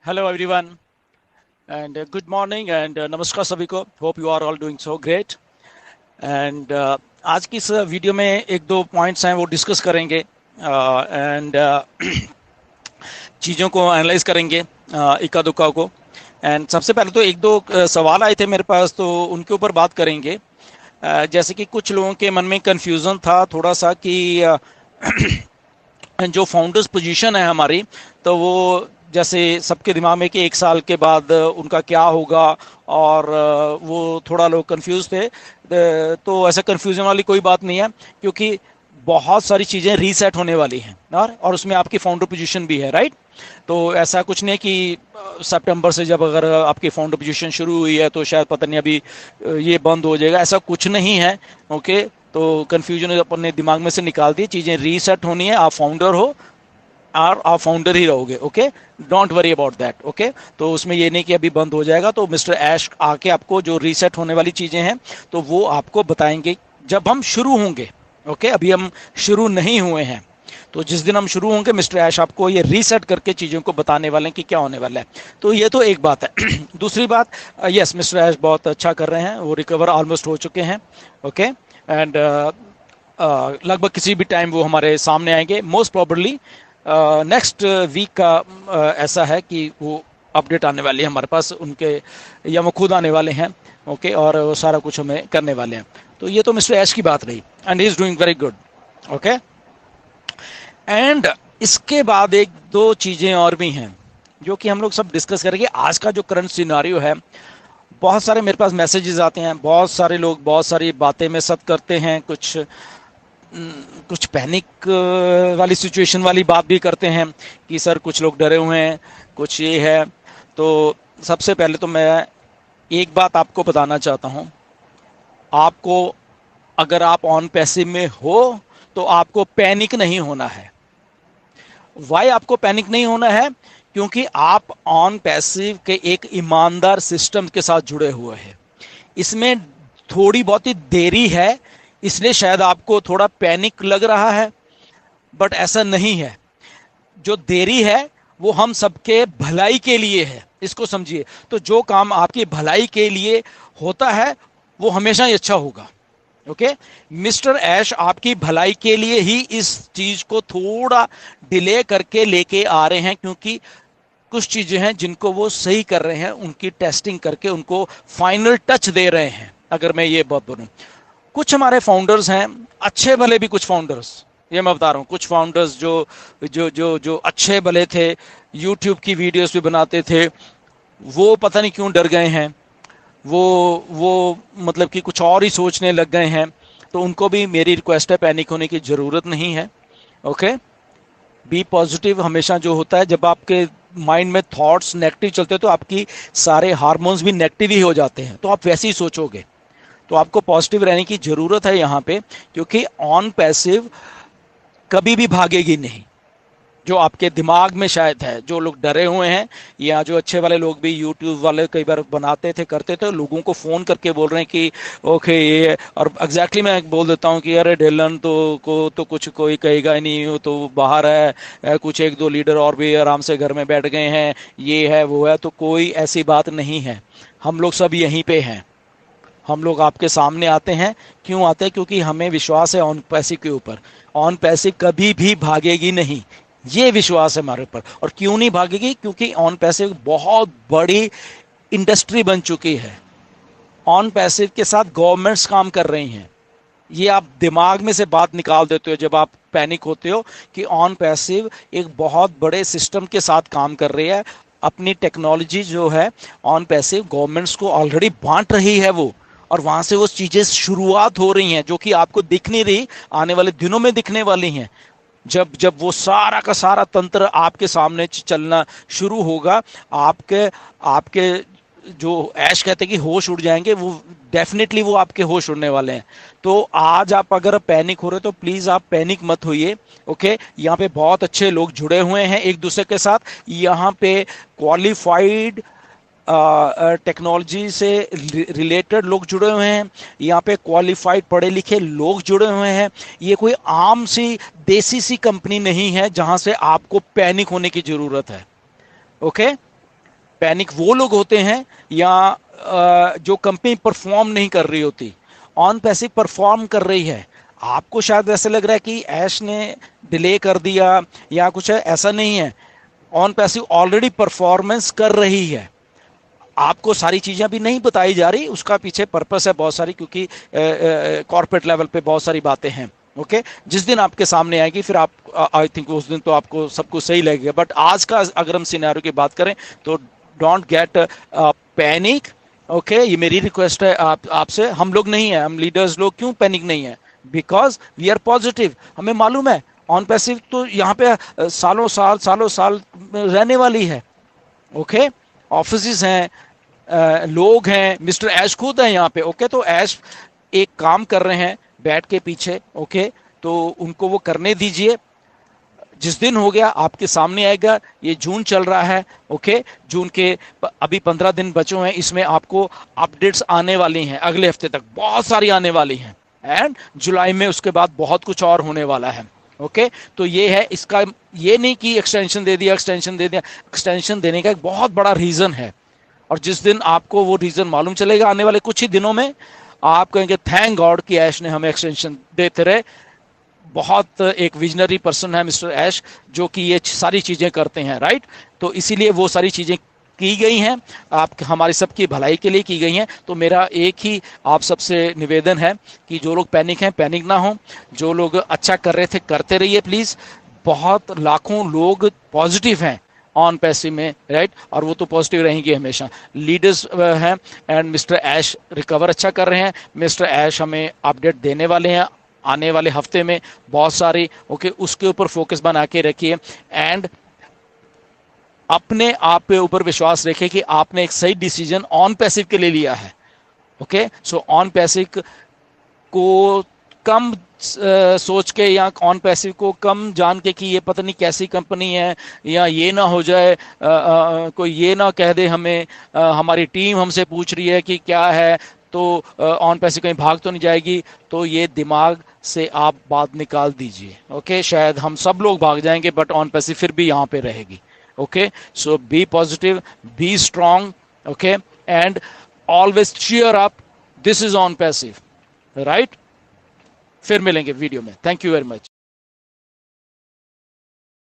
Hello everyone and good morning and नमस्कार सभी को. Hope you are all doing so great. And आज की इस वीडियो में एक दो पॉइंट्स हैं वो डिस्कस करेंगे एंड चीज़ों को एनालाइज करेंगे इक्का दुक्का को. एंड सबसे पहले तो एक दो सवाल आए थे मेरे पास, तो उनके ऊपर बात करेंगे. जैसे कि कुछ लोगों के मन में कंफ्यूजन था थोड़ा सा कि जो फाउंडर्स पोजीशन है हमारी, तो वो जैसे सबके दिमाग में कि 1 साल के बाद उनका क्या होगा, और वो थोड़ा लोग कंफ्यूज थे. तो ऐसा कंफ्यूजन वाली कोई बात नहीं है, क्योंकि बहुत सारी चीज़ें रीसेट होने वाली हैं और उसमें आपकी फाउंडर पोजीशन भी है, राइट. तो ऐसा कुछ नहीं कि सितंबर से जब अगर आपकी फाउंडर पोजीशन शुरू हुई है तो शायद पता नहीं अभी ये बंद हो जाएगा, ऐसा कुछ नहीं है. ओके, तो कन्फ्यूजन अपने दिमाग में से निकाल दी. चीज़ें रीसेट होनी है, आप फाउंडर हो और आप फाउंडर ही रहोगे. Okay, don't worry about that. Okay, तो उसमें ये नहीं कि अभी बंद हो जाएगा. तो मिस्टर ऐश आके आपको जो रीसेट होने वाली चीज़ें हैं तो वो आपको बताएंगे जब हम शुरू होंगे. ओके, अभी हम शुरू नहीं हुए हैं, तो जिस दिन हम शुरू होंगे मिस्टर ऐश आपको ये रीसेट करके चीज़ों को बताने वाले हैं कि क्या होने वाला है. तो ये तो एक बात है. दूसरी बात, यस, मिस्टर ऐश बहुत अच्छा कर रहे हैं, वो रिकवर ऑलमोस्ट हो चुके हैं. ओके, एंड लगभग किसी भी टाइम वो हमारे सामने आएंगे. मोस्ट प्रॉबली नेक्स्ट वीक का ऐसा है कि वो अपडेट आने वाली है हमारे पास उनके, या वो खुद आने वाले हैं. ओके, और वो सारा कुछ हमें करने वाले हैं. तो ये तो मिस्टर ऐश की बात रही, and he is doing very good. Okay, and इसके बाद एक दो चीज़ें और भी हैं जो कि हम लोग सब डिस्कस करेंगे. आज का जो करंट सिनारियो है, बहुत सारे मेरे पास मैसेजेस आते हैं, बहुत सारे लोग बहुत सारी बातें में सत करते हैं, कुछ पैनिक वाली सिचुएशन वाली बात भी करते हैं कि सर कुछ लोग डरे हुए हैं, कुछ ये है. तो सबसे पहले तो मैं एक बात आपको बताना चाहता हूँ. आपको, अगर आप ऑन पैसिव में हो तो आपको पैनिक नहीं होना है. वाई आपको पैनिक नहीं होना है? क्योंकि आप ऑन पैसिव के एक ईमानदार सिस्टम के साथ जुड़े हुए हैं. इसमें थोड़ी बहुत ही देरी है, इसलिए शायद आपको थोड़ा पैनिक लग रहा है, बट ऐसा नहीं है. जो देरी है वो हम सबके भलाई के लिए है, इसको समझिए. तो जो काम आपकी भलाई के लिए होता है वो हमेशा ही अच्छा होगा. ओके, मिस्टर ऐश आपकी भलाई के लिए ही इस चीज को थोड़ा डिले करके लेके आ रहे हैं, क्योंकि कुछ चीजें हैं जिनको वो सही कर रहे हैं, उनकी टेस्टिंग करके उनको फाइनल टच दे रहे हैं. अगर मैं ये बात बोलूं, कुछ हमारे फाउंडर्स हैं अच्छे भले भी, कुछ फाउंडर्स, ये मैं बता रहा हूँ, कुछ फाउंडर्स जो जो जो जो अच्छे भले थे, यूट्यूब की वीडियोस भी बनाते थे, वो पता नहीं क्यों डर गए हैं. वो मतलब कि कुछ और ही सोचने लग गए हैं. तो उनको भी मेरी रिक्वेस्ट है, पैनिक होने की ज़रूरत नहीं है. Okay, be positive. हमेशा जो होता है, जब आपके माइंड में थॉट्स नेगेटिव चलते हैं तो आपकी सारे हार्मोन्स भी नेगेटिव ही हो जाते हैं, तो आप वैसे ही सोचोगे. तो आपको पॉजिटिव रहने की ज़रूरत है यहाँ पे, क्योंकि ऑन पैसिव कभी भी भागेगी नहीं. जो आपके दिमाग में शायद है, जो लोग डरे हुए हैं, या जो अच्छे वाले लोग भी, यूट्यूब वाले कई बार बनाते थे, करते थे, लोगों को फ़ोन करके बोल रहे हैं कि ओके ये, और एग्जैक्टली मैं बोल देता हूँ कि अरे डेलन तो कुछ कोई कहेगा ही नहीं, वो तो बाहर है, कुछ एक दो लीडर और भी आराम से घर में बैठ गए हैं, ये है वो है. तो कोई ऐसी बात नहीं है, हम लोग सब यहीं पे हैं. हम लोग आपके सामने आते हैं. क्यों आते हैं? क्योंकि हमें विश्वास है ऑन पैसिव के ऊपर. ऑन पैसिव कभी भी भागेगी नहीं, ये विश्वास है हमारे ऊपर. और क्यों नहीं भागेगी? क्योंकि ऑन पैसिव बहुत बड़ी इंडस्ट्री बन चुकी है. ऑन पैसिव के साथ गवर्नमेंट्स काम कर रही हैं. ये आप दिमाग में से बात निकाल देते हो जब आप पैनिक होते हो कि ऑन पैसिव एक बहुत बड़े सिस्टम के साथ काम कर रही है. अपनी टेक्नोलॉजी जो है ऑन पैसिव गवर्नमेंट्स को ऑलरेडी बांट रही है वो, और वहां से वो चीजें शुरुआत हो रही हैं जो कि आपको दिख नहीं रही, आने वाले दिनों में दिखने वाली हैं. जब जब वो सारा का सारा तंत्र आपके सामने चलना शुरू होगा, आपके आपके जो ऐश कहते हैं कि होश उड़ जाएंगे, वो डेफिनेटली वो आपके होश उड़ने वाले हैं. तो आज आप अगर पैनिक हो रहे तो प्लीज़ आप पैनिक मत होइए. ओके, यहाँ पे बहुत अच्छे लोग जुड़े हुए हैं एक दूसरे के साथ. यहाँ पे क्वालिफाइड टेक्नोलॉजी से रिलेटेड लोग जुड़े हुए हैं. यहाँ पे क्वालिफाइड पढ़े लिखे लोग जुड़े हुए हैं. ये कोई आम सी देसी सी कंपनी नहीं है जहाँ से आपको पैनिक होने की ज़रूरत है. ओके, पैनिक वो लोग होते हैं या जो कंपनी परफॉर्म नहीं कर रही होती। ऑन पैसिव परफॉर्म कर रही है। आपको शायद ऐसे लग रहा है कि ऐश ने डिले कर दिया या कुछ है, ऐसा नहीं है। ऑन पैसिव ऑलरेडी परफॉर्मेंस कर रही है। आपको सारी चीजें भी नहीं बताई जा रही, उसका पीछे पर्पस है बहुत सारी, क्योंकि कॉर्पोरेट लेवल पे बहुत सारी बातें हैं। ओके, जिस दिन आपके सामने आएगी फिर आप, आई थिंक उस दिन तो आपको सब कुछ सही लगेगा। बट आज का अगर हम सिनेरियो की बात करें तो डोंट गेट पैनिक। ओके, ये मेरी रिक्वेस्ट है आपसे। हम लोग नहीं है, हम लीडर्स लोग क्यों पैनिक नहीं है? Because we are positive. हमें मालूम है ऑन पैसिव तो यहाँ पे सालों साल रहने वाली है। ओके, ऑफिस हैं, लोग हैं, मिस्टर ऐश खुद है यहाँ पे। ओके, तो ऐश एक काम कर रहे हैं बैठ के पीछे। ओके, तो उनको वो करने दीजिए। जिस दिन हो गया आपके सामने आएगा। ये जून चल रहा है। ओके, जून के अभी 15 दिन बचे हुए हैं। इसमें आपको अपडेट्स आने वाली हैं अगले हफ्ते तक, बहुत सारी आने वाली हैं। एंड जुलाई में उसके बाद बहुत कुछ और होने वाला है। ओके, तो ये है इसका। ये नहीं कि एक्सटेंशन दे दिया, एक्सटेंशन दे दिया। एक्सटेंशन देने का एक बहुत बड़ा रीजन है। और जिस दिन आपको वो रीजन मालूम चलेगा आने वाले कुछ ही दिनों में, आप कहेंगे थैंक गॉड कि ऐश ने हमें एक्सटेंशन देते रहे। बहुत एक विजनरी पर्सन है मिस्टर ऐश, जो कि ये सारी चीजें करते हैं, राइट। तो इसीलिए वो सारी चीजें की गई हैं, आप हमारी सबकी भलाई के लिए की गई हैं। तो मेरा एक ही आप सबसे निवेदन है कि जो लोग पैनिक हैं, पैनिक ना हो। जो लोग अच्छा कर रहे थे करते रहिए प्लीज। बहुत लाखों लोग पॉजिटिव हैं ऑन पैसिव में, राइट, और वो तो पॉजिटिव रहेंगे हमेशा। लीडर्स हैं एंड मिस्टर ऐश रिकवर अच्छा कर रहे हैं। मिस्टर ऐश हमें अपडेट देने वाले हैं आने वाले हफ्ते में बहुत सारी। ओके, उसके ऊपर फोकस बना के रखिए एंड अपने आप पे ऊपर विश्वास रखिए कि आपने एक सही डिसीजन ऑन पैसिव के लिए लिया है। ओके, सो ऑन पैसिव को कम सोच के या ऑन पैसिव को कम जान के कि ये पता नहीं कैसी कंपनी है, या ये ना हो जाए कोई ये ना कह दे हमें, हमारी टीम हमसे पूछ रही है कि क्या है, तो ऑन पैसिव कहीं भाग तो नहीं जाएगी। तो ये दिमाग से आप बात निकाल दीजिए। ओके, शायद हम सब लोग भाग जाएंगे बट ऑन पैसिव फिर भी यहाँ पे रहेगी। Okay, so be positive, be strong. Okay, and always cheer up. This is on passive, right. फिर मिलेंगे वीडियो में। Thank you very much.